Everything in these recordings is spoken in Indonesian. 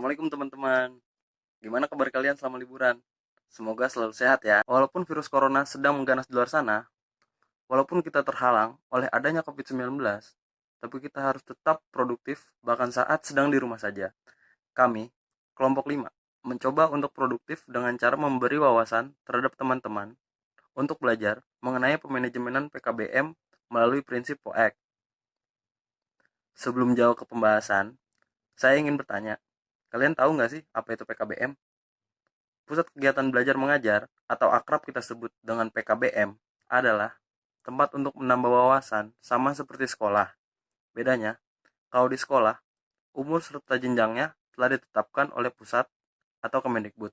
Assalamualaikum teman-teman. Gimana kabar kalian selama liburan? Semoga selalu sehat ya. Walaupun virus corona sedang mengganas di luar sana, walaupun kita terhalang oleh adanya COVID-19, tapi kita harus tetap produktif bahkan saat sedang di rumah saja. Kami, kelompok 5, mencoba untuk produktif dengan cara memberi wawasan terhadap teman-teman untuk belajar mengenai pemanajemenan PKBM melalui prinsip POEK. Sebelum jauh ke pembahasan, saya ingin bertanya, kalian tahu nggak sih apa itu PKBM? Pusat Kegiatan Belajar Mengajar atau akrab kita sebut dengan PKBM adalah tempat untuk menambah wawasan sama seperti sekolah. Bedanya, kalau di sekolah, umur serta jenjangnya telah ditetapkan oleh pusat atau Kemendikbud.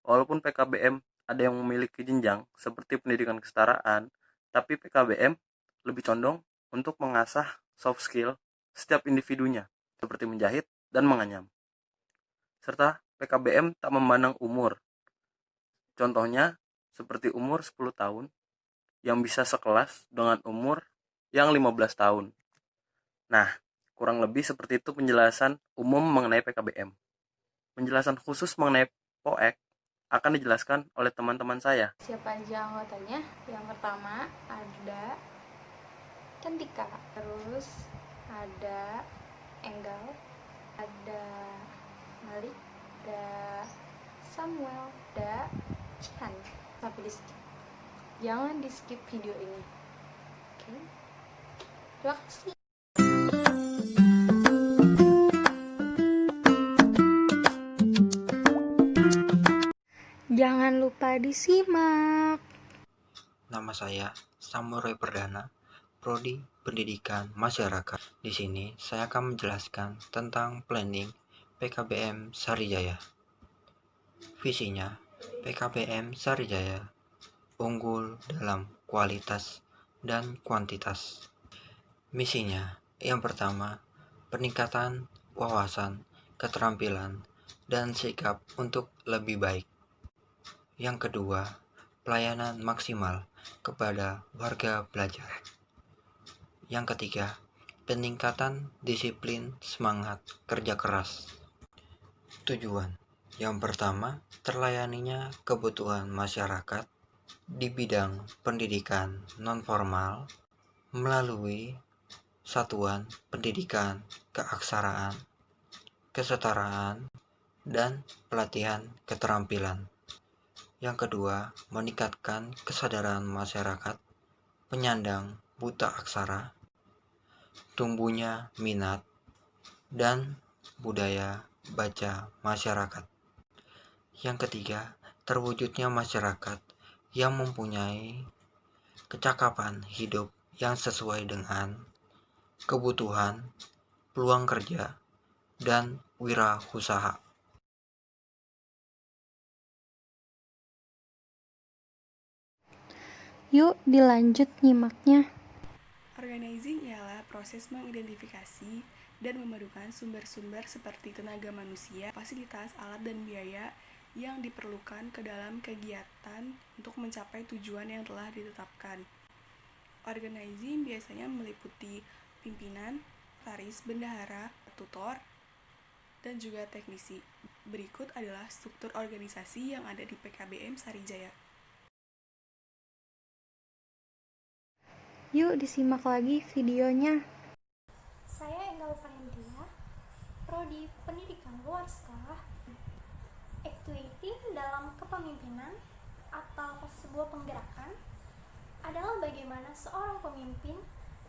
Walaupun PKBM ada yang memiliki jenjang seperti pendidikan kesetaraan, tapi PKBM lebih condong untuk mengasah soft skill setiap individunya, seperti menjahit dan menganyam. Serta PKBM tak memandang umur. Contohnya, seperti umur 10 tahun yang bisa sekelas dengan umur yang 15 tahun. Nah, kurang lebih seperti itu penjelasan umum mengenai PKBM. Penjelasan khusus mengenai POEK akan dijelaskan oleh teman-teman saya. Siapa aja anggotanya? Yang pertama ada Cantika, terus ada Enggal, ada Malik, ada Samuel, ada Cihan. Sampai di skip. Jangan di skip video ini. Oke. Terima kasih. Jangan lupa disimak. Nama saya Samuel Roy Perdana, Prodi Pendidikan Masyarakat. Di sini saya akan menjelaskan tentang planning PKBM Sarijaya. Visinya, PKBM Sarijaya unggul dalam kualitas dan kuantitas. Misinya, yang pertama, peningkatan wawasan, keterampilan, dan sikap untuk lebih baik. Yang kedua, pelayanan maksimal kepada warga belajar. Yang ketiga, peningkatan disiplin semangat kerja keras. Tujuan yang pertama, terlayaninya kebutuhan masyarakat di bidang pendidikan non-formal melalui satuan pendidikan keaksaraan, kesetaraan, dan pelatihan keterampilan. Yang kedua, meningkatkan kesadaran masyarakat penyandang buta aksara, tumbuhnya minat, dan budaya baca masyarakat. Yang ketiga, terwujudnya masyarakat yang mempunyai kecakapan hidup yang sesuai dengan kebutuhan, peluang kerja, dan wirausaha. Yuk dilanjut nyimaknya. Organizing ialah proses mengidentifikasi dan memadukan sumber-sumber seperti tenaga manusia, fasilitas, alat, dan biaya yang diperlukan ke dalam kegiatan untuk mencapai tujuan yang telah ditetapkan. Organizing biasanya meliputi pimpinan, sekretaris, bendahara, tutor, dan juga teknisi. Berikut adalah struktur organisasi yang ada di PKBM Sarijaya. Yuk disimak lagi videonya. Saya Enggal Valentia, Prodi Pendidikan Luar Sekolah. Activity dalam kepemimpinan atau sebuah penggerakan adalah bagaimana seorang pemimpin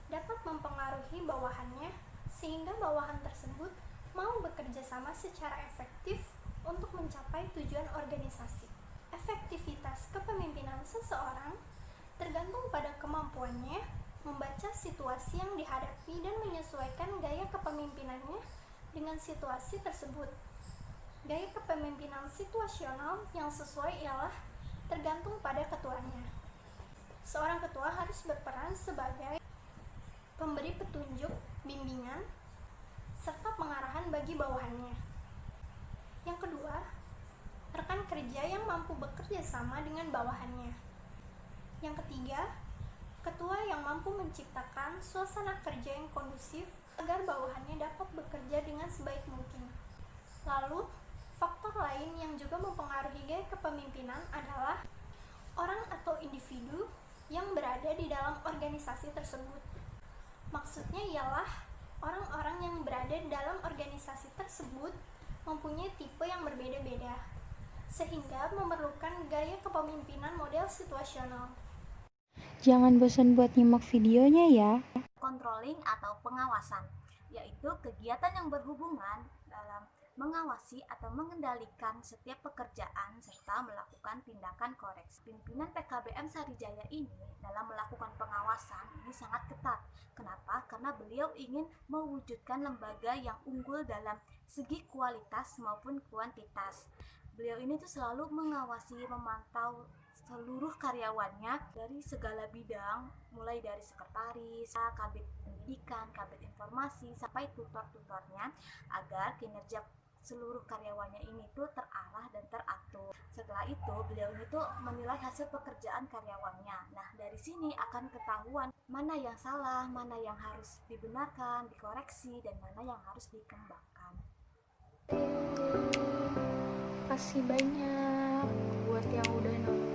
dapat mempengaruhi bawahannya sehingga bawahan tersebut mau bekerja sama secara efektif untuk mencapai tujuan organisasi. Efektivitas kepemimpinan seseorang tergantung pada kemampuannya membaca situasi yang dihadapi dan menyesuaikan gaya kepemimpinannya dengan situasi tersebut. Gaya kepemimpinan situasional yang sesuai ialah tergantung pada ketuanya. Seorang ketua harus berperan sebagai pemberi petunjuk, bimbingan, serta pengarahan bagi bawahannya. Yang kedua, rekan kerja yang mampu bekerja sama dengan bawahannya. Yang ketiga, ketua yang mampu menciptakan suasana kerja yang kondusif agar bawahannya dapat bekerja dengan sebaik mungkin. Lalu, faktor lain yang juga mempengaruhi gaya kepemimpinan adalah orang atau individu yang berada di dalam organisasi tersebut. Maksudnya ialah orang-orang yang berada di dalam organisasi tersebut mempunyai tipe yang berbeda-beda, sehingga memerlukan gaya kepemimpinan model situasional. Jangan bosan buat nyimak videonya ya. Controlling atau pengawasan, yaitu kegiatan yang berhubungan dalam mengawasi atau mengendalikan setiap pekerjaan serta melakukan tindakan koreksi. Pimpinan PKBM Sarijaya ini dalam melakukan pengawasan ini sangat ketat. Kenapa? Karena beliau ingin mewujudkan lembaga yang unggul dalam segi kualitas maupun kuantitas. Beliau ini tuh selalu mengawasi, memantau seluruh karyawannya dari segala bidang, mulai dari sekretaris, kabit pendidikan, kabit informasi, sampai tutor-tutornya, agar kinerja seluruh karyawannya ini tuh terarah dan teratur. Setelah itu, beliau ini tuh menilai hasil pekerjaan karyawannya. Nah, dari sini akan ketahuan mana yang salah, mana yang harus dibenarkan, dikoreksi, dan mana yang harus dikembangkan. Kasih banyak buat yang udah nonton.